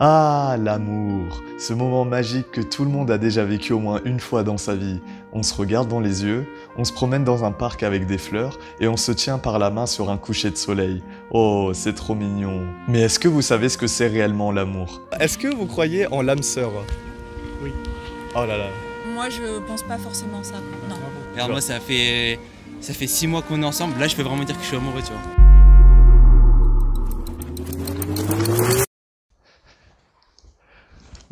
Ah, l'amour, ce moment magique que tout le monde a déjà vécu au moins une fois dans sa vie. On se regarde dans les yeux, on se promène dans un parc avec des fleurs et on se tient par la main sur un coucher de soleil. Oh, c'est trop mignon. Mais est-ce que vous savez ce que c'est réellement l'amour? Est-ce que vous croyez en l'âme sœur? Oui. Oh là là. Moi, je pense pas forcément ça. Non. Alors moi, ça fait 6 mois qu'on est ensemble. Là, je peux vraiment dire que je suis amoureux, tu vois.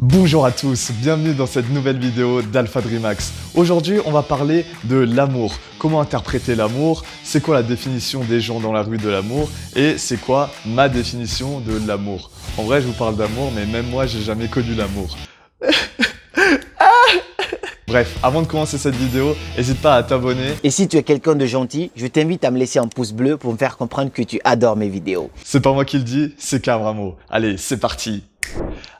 Bonjour à tous, bienvenue dans cette nouvelle vidéo d'Alpha Dreamax. Aujourd'hui, on va parler de l'amour. Comment interpréter l'amour? C'est quoi la définition des gens dans la rue de l'amour? Et c'est quoi ma définition de l'amour? En vrai, je vous parle d'amour, mais même moi, j'ai jamais connu l'amour. Bref, avant de commencer cette vidéo, n'hésite pas à t'abonner. Et si tu es quelqu'un de gentil, je t'invite à me laisser un pouce bleu pour me faire comprendre que tu adores mes vidéos. C'est pas moi qui le dis, c'est Cabramo. Allez, c'est parti.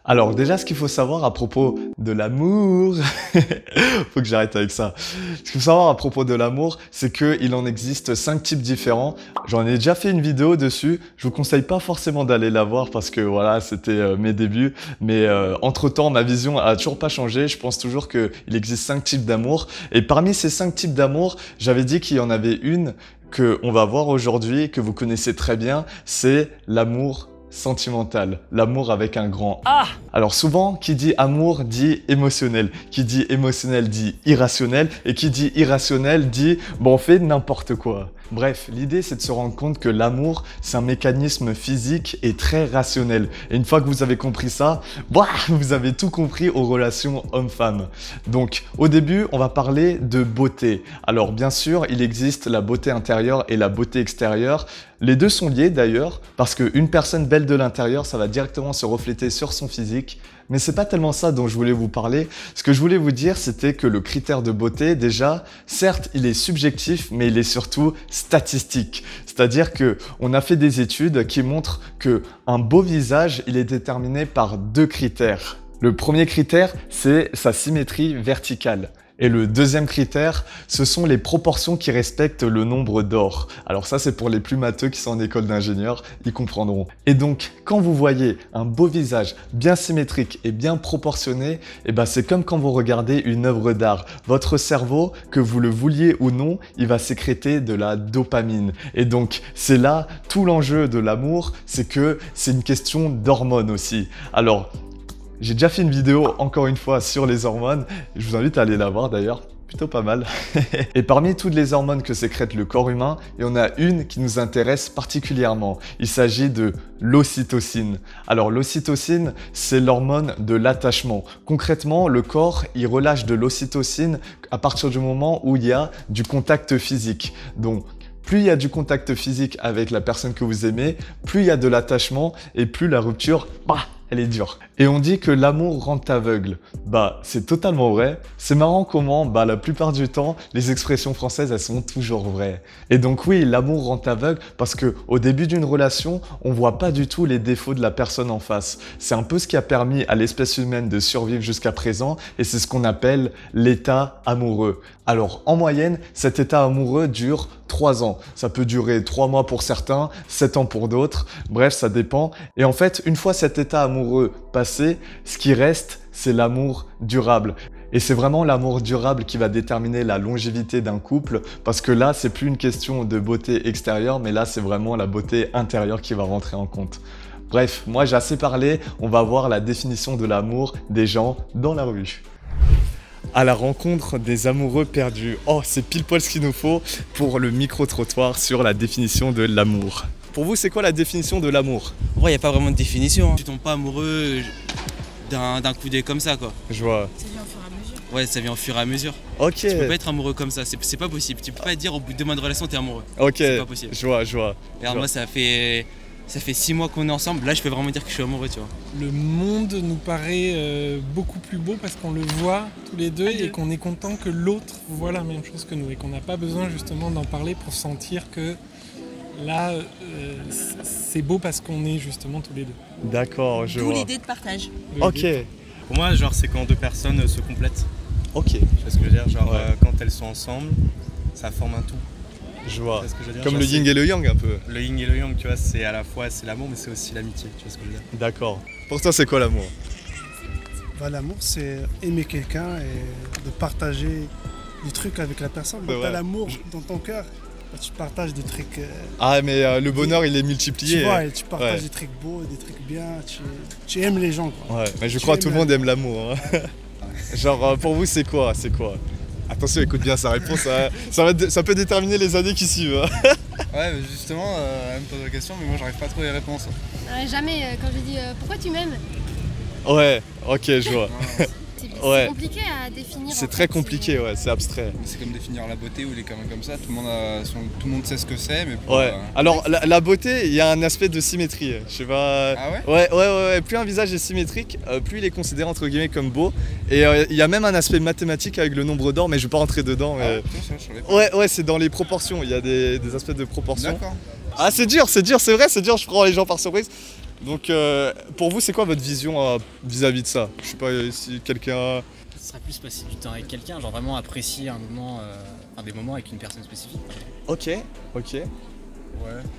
Alors déjà, ce qu'il faut savoir à propos de l'amour, faut que j'arrête avec ça. Ce qu'il faut savoir à propos de l'amour, c'est qu'il en existe 5 types différents. J'en ai déjà fait une vidéo dessus. Je vous conseille pas forcément d'aller la voir parce que voilà, c'était mes débuts. Mais entre-temps, ma vision a toujours pas changé. Je pense toujours qu'il existe 5 types d'amour. Et parmi ces 5 types d'amour, j'avais dit qu'il y en avait une qu'on va voir aujourd'hui, que vous connaissez très bien, c'est l'amour sentimental, l'amour avec un grand A. Alors souvent, qui dit amour dit émotionnel, qui dit émotionnel dit irrationnel, et qui dit irrationnel dit bon, on fait n'importe quoi. Bref, l'idée c'est de se rendre compte que l'amour, c'est un mécanisme physique et très rationnel. Et une fois que vous avez compris ça, bah, vous avez tout compris aux relations homme-femme. Donc, au début, on va parler de beauté. Alors bien sûr, il existe la beauté intérieure et la beauté extérieure. Les deux sont liés d'ailleurs, parce qu'une personne belle de l'intérieur, ça va directement se refléter sur son physique. Mais c'est pas tellement ça dont je voulais vous parler. Ce que je voulais vous dire, c'était que le critère de beauté, déjà, certes, il est subjectif, mais il est surtout statistique. C'est-à-dire que on a fait des études qui montrent que un beau visage, il est déterminé par 2 critères. Le premier critère, c'est sa symétrie verticale. Et le deuxième critère, ce sont les proportions qui respectent le nombre d'or. Alors ça, c'est pour les plus matheux qui sont en école d'ingénieur, ils comprendront. Et donc, quand vous voyez un beau visage bien symétrique et bien proportionné, eh ben, c'est comme quand vous regardez une œuvre d'art. Votre cerveau, que vous le vouliez ou non, il va sécréter de la dopamine. Et donc, c'est là tout l'enjeu de l'amour, c'est que c'est une question d'hormones aussi. Alors, j'ai déjà fait une vidéo, encore une fois, sur les hormones. Je vous invite à aller la voir d'ailleurs, plutôt pas mal. Et parmi toutes les hormones que sécrète le corps humain, il y en a une qui nous intéresse particulièrement. Il s'agit de l'ocytocine. Alors l'ocytocine, c'est l'hormone de l'attachement. Concrètement, le corps, il relâche de l'ocytocine à partir du moment où il y a du contact physique. Donc, plus il y a du contact physique avec la personne que vous aimez, plus il y a de l'attachement et plus la rupture, bah, elle est dure. Et on dit que l'amour rend aveugle. Bah, c'est totalement vrai. C'est marrant comment, bah, la plupart du temps, les expressions françaises, elles sont toujours vraies. Et donc oui, l'amour rend aveugle parce que au début d'une relation, on voit pas du tout les défauts de la personne en face. C'est un peu ce qui a permis à l'espèce humaine de survivre jusqu'à présent et c'est ce qu'on appelle l'état amoureux. Alors, en moyenne, cet état amoureux dure 3 ans. Ça peut durer 3 mois pour certains, 7 ans pour d'autres. Bref, ça dépend. Et en fait, une fois cet état amoureux passé, ce qui reste, c'est l'amour durable. Et c'est vraiment l'amour durable qui va déterminer la longévité d'un couple parce que là, c'est plus une question de beauté extérieure, mais là, c'est vraiment la beauté intérieure qui va rentrer en compte. Bref, moi, j'ai assez parlé. On va voir la définition de l'amour des gens dans la rue. À la rencontre des amoureux perdus. Oh, c'est pile poil ce qu'il nous faut pour le micro-trottoir sur la définition de l'amour. Pour vous, c'est quoi la définition de l'amour? En vrai, il n'y a pas vraiment de définition. Tu tombes pas amoureux d'un coup d'œil comme ça, quoi. Je vois. Ça vient au fur et à mesure. Ouais, ça vient au fur et à mesure. Ok. Tu peux pas être amoureux comme ça, c'est pas possible. Tu peux pas dire au bout de 2 mois de relation, t'es amoureux. Ok. C'est pas possible. Je vois. Regarde, moi, ça fait 6 mois qu'on est ensemble. Là, je peux vraiment dire que je suis amoureux, tu vois. Le monde nous paraît beaucoup plus beau parce qu'on le voit tous les deux et qu'on est content que l'autre voit la même chose que nous et qu'on n'a pas besoin justement d'en parler pour sentir que là, c'est beau parce qu'on est justement tous les deux. D'accord, je vois. D'où l'idée de partage. Ok. Pour moi, genre, c'est quand 2 personnes se complètent. Ok. Tu vois ce que je veux dire? Genre, Ouais. quand elles sont ensemble, ça forme un tout. Je vois. Tu vois ce que je veux dire? Comme Genre, le yin et le yang un peu. Le yin et le yang, tu vois, c'est à la fois c'est l'amour, mais c'est aussi l'amitié, tu vois ce que je veux dire? D'accord. Pour toi, c'est quoi l'amour? Bah, l'amour, c'est aimer quelqu'un et de partager des trucs avec la personne. C'est Quand vrai. tu as l'amour dans ton cœur, bah, tu partages des trucs. Ah, mais le bonheur, il est Tu multiplié. vois, et tu partages Ouais. des trucs beaux, des trucs bien. Tu aimes les gens, quoi. Ouais, mais je Tu crois que tout le aimes monde aime l'amour. Hein. Genre, pour vous, c'est quoi? C'est quoi? Attention, écoute bien sa réponse. Ça peut déterminer les années qui suivent. Hein. Ouais, mais justement, elle me pose la question, mais moi j'arrive pas à trouver les réponses. Jamais, quand je dis pourquoi tu m'aimes, Ouais, ok, je vois. c'est Ouais. compliqué à définir. C'est en très fait, compliqué, ouais, c'est abstrait. C'est comme définir la beauté ou les conneries comme ça, tout le monde sait ce que c'est, mais pour, Ouais. Alors, la beauté, il y a un aspect de symétrie. Je sais pas. Ah ouais? Ouais. Plus un visage est symétrique, plus il est considéré entre guillemets comme beau. Et il y a même un aspect mathématique avec le nombre d'or, mais je vais pas rentrer dedans. Ah, Mais... putain, ça, je savais pas. Ouais, c'est dans les proportions. Il y a des aspects de proportion. D'accord. Ah, c'est dur, c'est vrai, c'est dur. Je prends les gens par surprise. Donc, pour vous, c'est quoi votre vision vis-à-vis de ça? Je sais pas si quelqu'un. Ce serait plus passer du temps avec quelqu'un, genre vraiment apprécier un moment, des moments avec une personne spécifique. Ok. Ouais.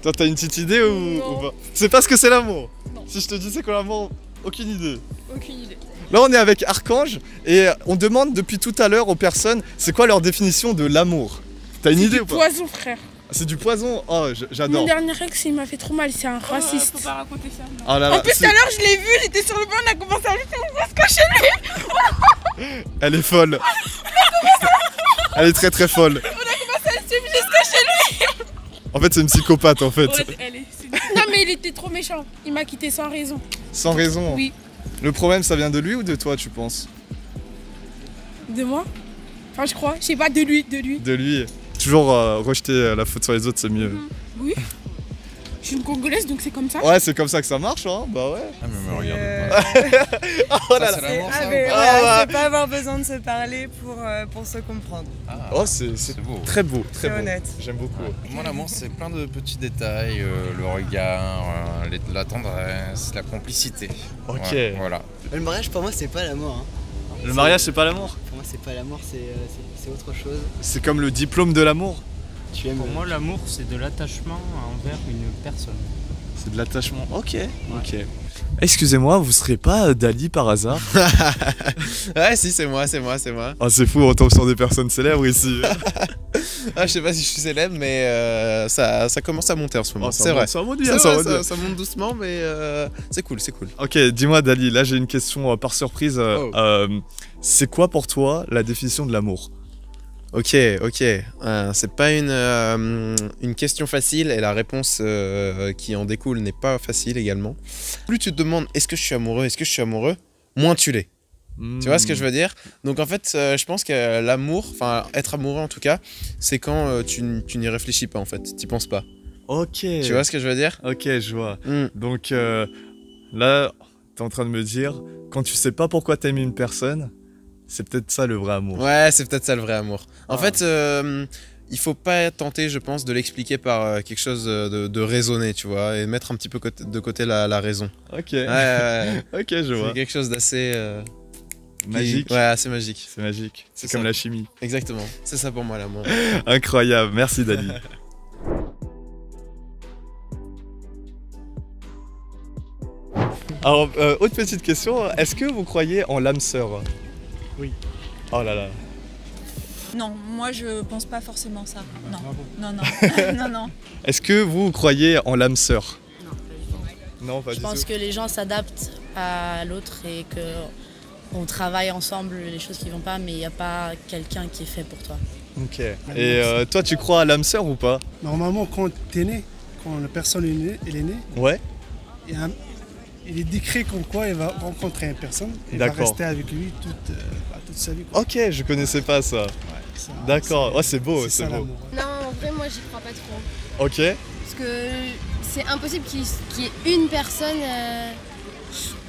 Toi, t'as une petite idée ou pas? C'est pas ce que c'est l'amour? Si je te dis c'est quoi l'amour, aucune idée. Aucune idée. Là, on est avec Archange et on demande depuis tout à l'heure aux personnes c'est quoi leur définition de l'amour. T'as une idée ou pas? Poison, frère. C'est du poison? Oh, Mon j'adore. dernier ex, il m'a fait trop mal, c'est un raciste. Faut pas raconter ça. Oh là là, En plus, tout à l'heure, je l'ai vu, j'étais sur le banc, on a commencé à lutter, on va se cacher lui. elle est folle. Elle est très très folle. On a commencé à le suivre jusqu'à chez lui. En fait, c'est une psychopathe en fait. Ouais, non, mais il était trop méchant. Il m'a quitté sans raison. Sans raison. Oui. Le problème, ça vient de lui ou de toi, tu penses? De moi? Enfin, je crois. Je sais pas, de lui. De lui. Toujours rejeter la faute sur les autres, c'est mieux. Oui. Je suis une Congolaise, donc c'est comme ça. Ouais, c'est comme ça que ça marche, hein. Bah ouais. Ah, mais me regarde pas. Oh là là. Ça, c'est l'amour, ça, Ah, ou mais pas? voilà, c'est pas avoir besoin de se parler pour se comprendre. Oh, c'est beau. très beau, très C'est beau. honnête. J'aime beaucoup. Moi, l'amour, c'est plein de petits détails, le regard, la tendresse, la complicité. Ok. Ouais, voilà. Le mariage, pour moi, c'est pas l'amour. Hein. Le mariage, c'est pas l'amour? Pour moi, c'est pas l'amour, c'est autre chose. C'est comme le diplôme de l'amour? Tu aimes. Pour moi, l'amour, c'est de l'attachement envers une personne. C'est de l'attachement. Ok. Excusez-moi, vous serez pas Dali par hasard? Ouais, si, c'est moi. Ah, c'est fou, on tombe sur des personnes célèbres ici. Ah, je sais pas si je suis célèbre, mais ça commence à monter en ce moment. Oh, ça c'est monte, vrai. ça monte C'est bien, ça vrai, monte bien. ça monte doucement, mais c'est cool. Ok, dis-moi Dali, là j'ai une question par surprise. C'est quoi pour toi la définition de l'amour? Ok. C'est pas une question facile et la réponse qui en découle n'est pas facile également. Plus tu te demandes est-ce que je suis amoureux, moins tu l'es. Tu vois ce que je veux dire? Donc en fait, je pense que l'amour, enfin être amoureux en tout cas, c'est quand tu n'y réfléchis pas en fait, t'y penses pas. Ok. Tu vois ce que je veux dire? Ok, je vois. Donc là, t'es en train de me dire, quand tu sais pas pourquoi t'aimes une personne, c'est peut-être ça le vrai amour. Ouais, c'est peut-être ça le vrai amour. En fait, il faut pas tenter, je pense, de l'expliquer par quelque chose de raisonné, tu vois, et mettre un petit peu de côté la raison. Ok. Ouais. Ok, je vois. C'est quelque chose d'assez... magique. Ouais, assez magique. C'est magique. C'est ça. comme la chimie. Exactement. C'est ça pour moi l'amour. Incroyable. Merci Dali. Alors, autre petite question. Est-ce que vous croyez en l'âme sœur? Oui. Oh là là. Non, moi je pense pas forcément ça. Non. Non. Est-ce que vous croyez en l'âme sœur? Non, pas Je du pense tout. que les gens s'adaptent à l'autre et que on travaille ensemble les choses qui vont pas, mais il n'y a pas quelqu'un qui est fait pour toi. Ok. Et toi, tu crois à l'âme sœur ou pas? Normalement, quand t'es né, quand la personne est née, Ouais. il est décrit comme quoi il va rencontrer une personne et va D'accord. rester avec lui toute sa vie. Quoi. Ok, je connaissais pas ça. D'accord. Ouais, c'est beau, c'est ça beau. l'amour. Non, en vrai, moi, j'y crois pas trop. Ok. Parce que c'est impossible qu'il y ait une personne.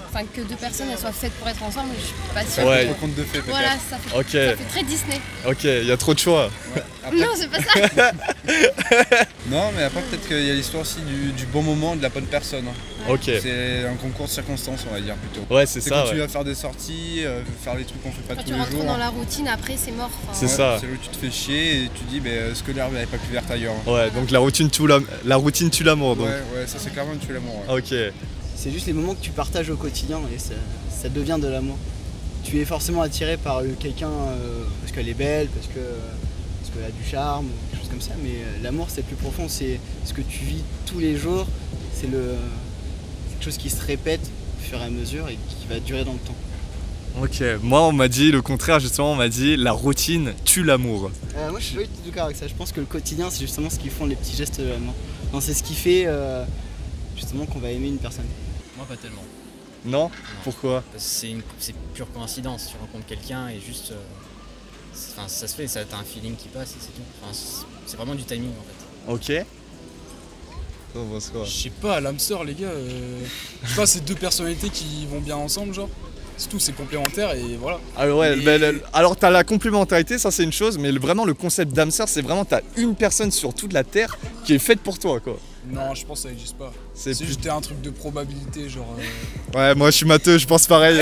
Enfin, que deux personnes elles soient faites pour être ensemble, je suis pas sûre. Ouais. Trop conte de fées, peut-être. Voilà, ça fait, Ok. ça fait très Disney. Ok, il y a trop de choix. Non, c'est pas ça. Non, mais après, peut-être qu'il y a l'histoire aussi du bon moment, de la bonne personne. Hein. Ok. C'est un concours de circonstances, on va dire plutôt. Ouais, c'est ça. Quand tu ouais. vas faire des sorties, faire les trucs qu'on fait pas Quand tous tu les rentres jours. dans la routine, après c'est mort. Enfin, C'est ça. C'est là où tu te fais chier et tu dis, est-ce que l'herbe n'avait pas pu verte ailleurs? Ouais, donc la routine tue l'amour. Donc. Ouais, ça c'est clairement tuer l'amour. Ouais. Ok. C'est juste les moments que tu partages au quotidien et ça devient de l'amour. Tu es forcément attiré par quelqu'un parce qu'elle est belle, parce qu'elle a du charme, ou quelque chose comme ça, mais l'amour c'est plus profond, c'est ce que tu vis tous les jours, c'est quelque chose qui se répète au fur et à mesure et qui va durer dans le temps. Ok, moi on m'a dit le contraire, justement, on m'a dit la routine tue l'amour. Moi je suis pas du tout d'accord avec ça, je pense que le quotidien c'est justement ce qui font les petits gestes de l'amour. Non, c'est ce qui fait justement qu'on va aimer une personne. Moi pas tellement. Non? Pourquoi? C'est pure coïncidence, tu rencontres quelqu'un et juste... ça se fait, t'as un feeling qui passe et c'est tout. Enfin, c'est vraiment du timing en fait. Ok. Je sais pas, l'âme sœur les gars, je sais pas, c'est deux personnalités qui vont bien ensemble genre. C'est tout, c'est complémentaire et voilà. Alors ouais, alors t'as la complémentarité, ça c'est une chose, mais vraiment le concept d'âme sœur, c'est vraiment t'as une personne sur toute la terre qui est faite pour toi quoi. Non, je pense que ça n'existe pas. C'est juste un truc de probabilité, genre... Ouais, moi je suis matheux, je pense pareil.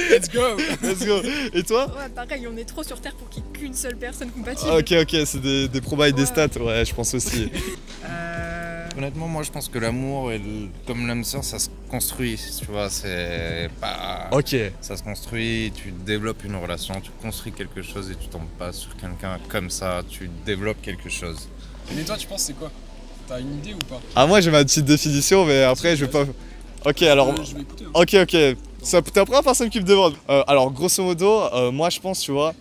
Let's go. Let's go. Et toi? Ouais, pareil, on est trop sur Terre pour qu'il n'y ait qu'une seule personne compatible. Ok, c'est des probas et des stats, ouais, je pense aussi. Honnêtement, moi je pense que l'amour, comme l'âme sœur, ça se construit, tu vois, c'est pas... Ok. Ça se construit, tu développes une relation, tu construis quelque chose et tu tombes pas sur quelqu'un comme ça, tu développes quelque chose. Et toi, tu penses c'est quoi? T'as une idée ou pas? Ah moi j'ai ma petite définition, mais après je vais pas... Ok, alors... Je vais écouter, hein. Ok, t'es la première personne qui me demande. Alors grosso modo, moi je pense, tu vois,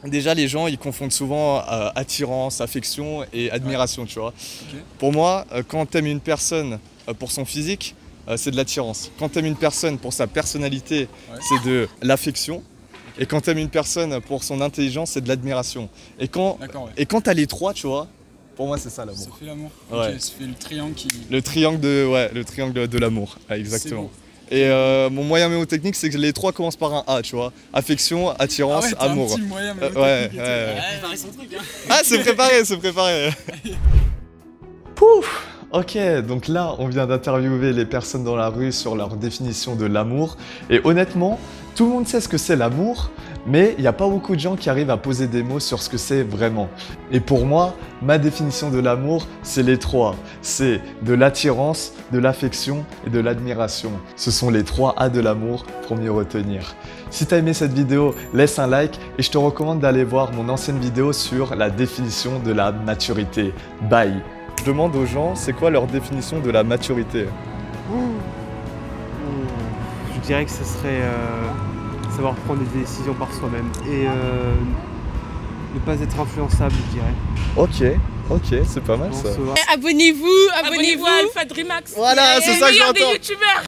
déjà les gens ils confondent souvent attirance, affection et admiration, tu vois. Okay. Pour moi, quand t'aimes une personne pour son physique, c'est de l'attirance. Quand t'aimes une personne pour sa personnalité, c'est de l'affection. Et quand t'aimes une personne pour son intelligence, c'est de l'admiration. Et quand t'as les trois, tu vois, pour moi c'est ça l'amour. Ça fait l'amour. Ouais. Ok, ça fait le triangle qui... Le triangle de l'amour, exactement. Et mon moyen mnémotechnique, c'est que les trois commencent par un A, tu vois. Affection, attirance, amour. Un petit moyen ouais. Préparer son truc, hein. Ah, c'est préparé. Pouf. Ok, donc là, on vient d'interviewer les personnes dans la rue sur leur définition de l'amour. Et honnêtement, tout le monde sait ce que c'est l'amour, mais il n'y a pas beaucoup de gens qui arrivent à poser des mots sur ce que c'est vraiment. Et pour moi, ma définition de l'amour, c'est les trois. C'est de l'attirance, de l'affection et de l'admiration. Ce sont les trois A de l'amour pour mieux retenir. Si tu as aimé cette vidéo, laisse un like et je te recommande d'aller voir mon ancienne vidéo sur la définition de la maturité. Bye! Je demande aux gens, c'est quoi leur définition de la maturité? Je dirais que ce serait savoir prendre des décisions par soi-même et ne pas être influençable, je dirais. Ok, c'est pas mal ça. Abonnez-vous à Alpha Dreamax. Voilà, c'est ça que j'entends. youtubeurs.